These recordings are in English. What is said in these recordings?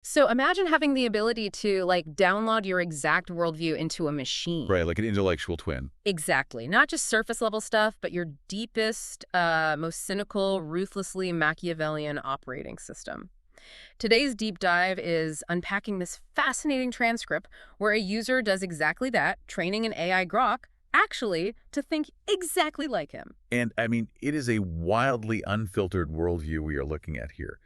So imagine having the ability to, like, download your exact worldview into a machine. Right, like an intellectual twin. Exactly. Not just surface level stuff, but your deepest, most cynical, ruthlessly Machiavellian operating system. Today's deep dive is unpacking this fascinating transcript where a user does exactly that, training an AI grok actually to think exactly like him. And, I mean, it is a wildly unfiltered worldview we are looking at here.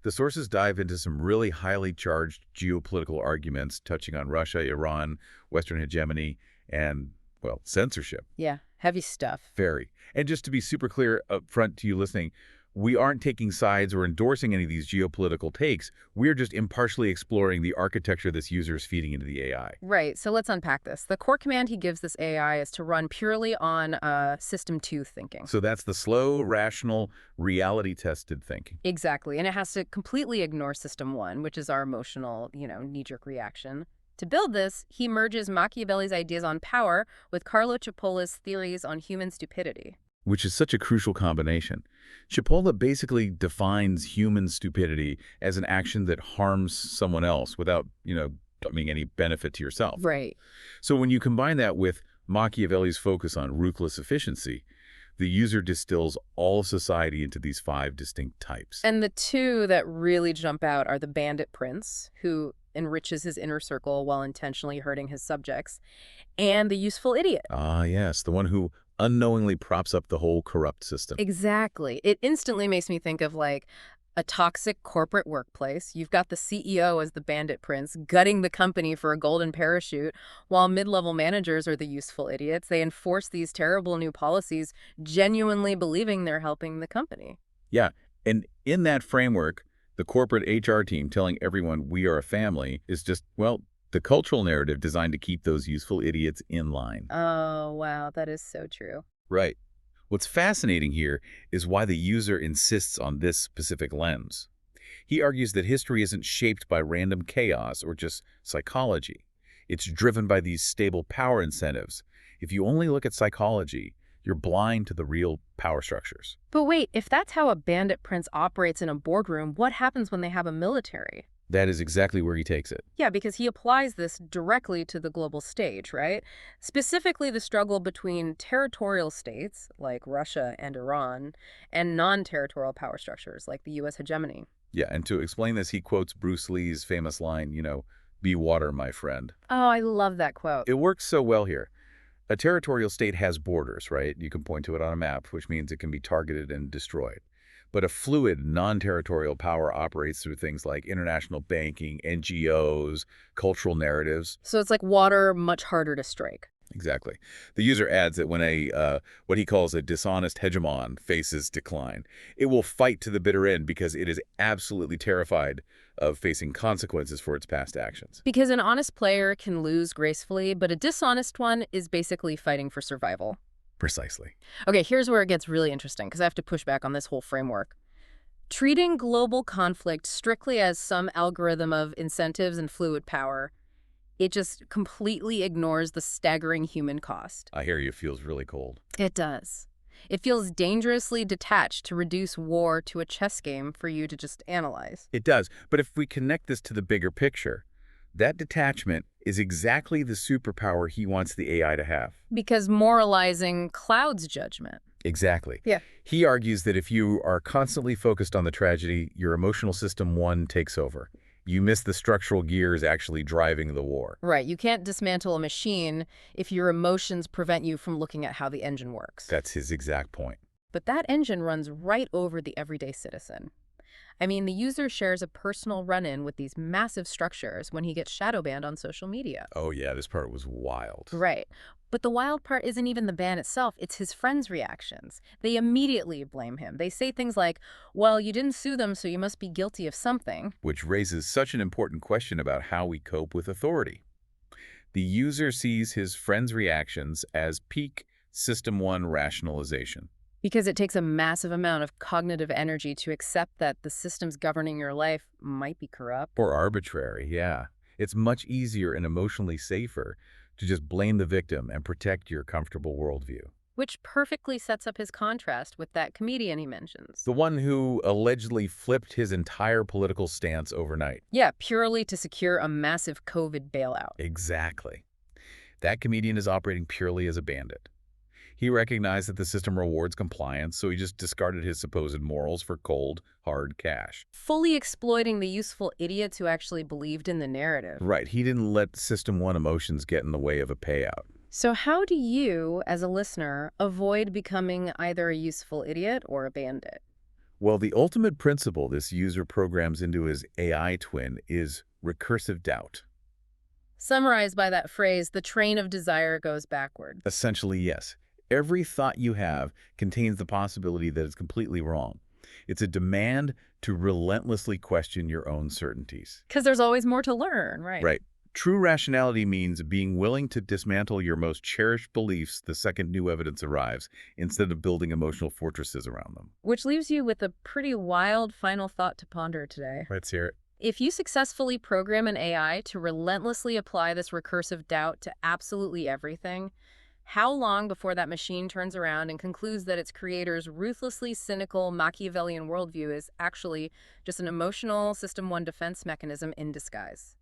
The sources dive into some really highly charged geopolitical arguments touching on Russia, Iran, Western hegemony, and, well, censorship. Yeah, heavy stuff. Very. And just to be super clear up front to you listening, we aren't taking sides or endorsing any of these geopolitical takes. We're just impartially exploring the architecture this user is feeding into the AI. Right, so let's unpack this. The core command he gives this AI is to run purely on System 2 thinking. So that's the slow, rational, reality-tested thinking. Exactly, and it has to completely ignore System 1, which is our emotional, knee-jerk reaction. To build this, he merges Machiavelli's ideas on power with Carlo Cipolla's theories on human stupidity. Which is such a crucial combination. Cipolla basically defines human stupidity as an action that harms someone else without, bringing any benefit to yourself. Right. So when you combine that with Machiavelli's focus on ruthless efficiency, the user distills all of society into these 5 distinct types. And the two that really jump out are the bandit prince, who enriches his inner circle while intentionally hurting his subjects, and the useful idiot. Ah, yes, the one who unknowingly props up the whole corrupt system. Exactly. It instantly makes me think of like a toxic corporate workplace. You've got the CEO as the bandit prince, gutting the company for a golden parachute, while mid-level managers are the useful idiots. They enforce these terrible new policies, genuinely believing they're helping the company. Yeah, and in that framework, the corporate HR team telling everyone we are a family is just, well, the cultural narrative designed to keep those useful idiots in line. Oh, wow, that is so true. Right. What's fascinating here is why the user insists on this specific lens. He argues that history isn't shaped by random chaos or just psychology. It's driven by these stable power incentives. If you only look at psychology, you're blind to the real power structures. But wait, if that's how a bandit prince operates in a boardroom, what happens when they have a military? That is exactly where he takes it. Yeah, because he applies this directly to the global stage, right? Specifically, the struggle between territorial states, like Russia and Iran, and non-territorial power structures, like the U.S. hegemony. Yeah, and to explain this, he quotes Bruce Lee's famous line, be water, my friend. Oh, I love that quote. It works so well here. A territorial state has borders, right? You can point to it on a map, which means it can be targeted and destroyed. But a fluid, non-territorial power operates through things like international banking, NGOs, cultural narratives. So it's like water, much harder to strike. Exactly. The user adds that when what he calls a dishonest hegemon faces decline, it will fight to the bitter end because it is absolutely terrified of facing consequences for its past actions. Because an honest player can lose gracefully, but a dishonest one is basically fighting for survival. Precisely. Okay, here's where it gets really interesting, because I have to push back on this whole framework. Treating global conflict strictly as some algorithm of incentives and fluid power, it just completely ignores the staggering human cost. I hear you. Feels really cold. It does. It feels dangerously detached to reduce war to a chess game for you to just analyze. It does. But if we connect this to the bigger picture, that detachment is exactly the superpower he wants the AI to have. Because moralizing clouds judgment. Exactly. Yeah. He argues that if you are constantly focused on the tragedy, your emotional system one takes over. You miss the structural gears actually driving the war. Right, you can't dismantle a machine if your emotions prevent you from looking at how the engine works. That's his exact point. But that engine runs right over the everyday citizen. I mean, the user shares a personal run-in with these massive structures when he gets shadow banned on social media. Oh yeah, this part was wild. Right. But the wild part isn't even the ban itself, it's his friends' reactions. They immediately blame him. They say things like, well, you didn't sue them, so you must be guilty of something. Which raises such an important question about how we cope with authority. The user sees his friends' reactions as peak System 1 rationalization. Because it takes a massive amount of cognitive energy to accept that the systems governing your life might be corrupt. Or arbitrary, yeah. It's much easier and emotionally safer to just blame the victim and protect your comfortable worldview. which perfectly sets up his contrast with that comedian he mentions. The one who allegedly flipped his entire political stance overnight. Yeah, purely to secure a massive COVID bailout. Exactly. That comedian is operating purely as a bandit. He recognized that the system rewards compliance, so he just discarded his supposed morals for cold, hard cash. Fully exploiting the useful idiots who actually believed in the narrative. Right, he didn't let System 1 emotions get in the way of a payout. So how do you, as a listener, avoid becoming either a useful idiot or a bandit? Well, the ultimate principle this user programs into his AI twin is recursive doubt. Summarized by that phrase, the train of desire goes backward. Essentially, yes. Every thought you have contains the possibility that it's completely wrong. It's a demand to relentlessly question your own certainties. Because there's always more to learn, right? Right. True rationality means being willing to dismantle your most cherished beliefs the second new evidence arrives, instead of building emotional fortresses around them. Which leaves you with a pretty wild final thought to ponder today. Let's hear it. If you successfully program an AI to relentlessly apply this recursive doubt to absolutely everything, how long before that machine turns around and concludes that its creator's ruthlessly cynical Machiavellian worldview is actually just an emotional System 1 defense mechanism in disguise?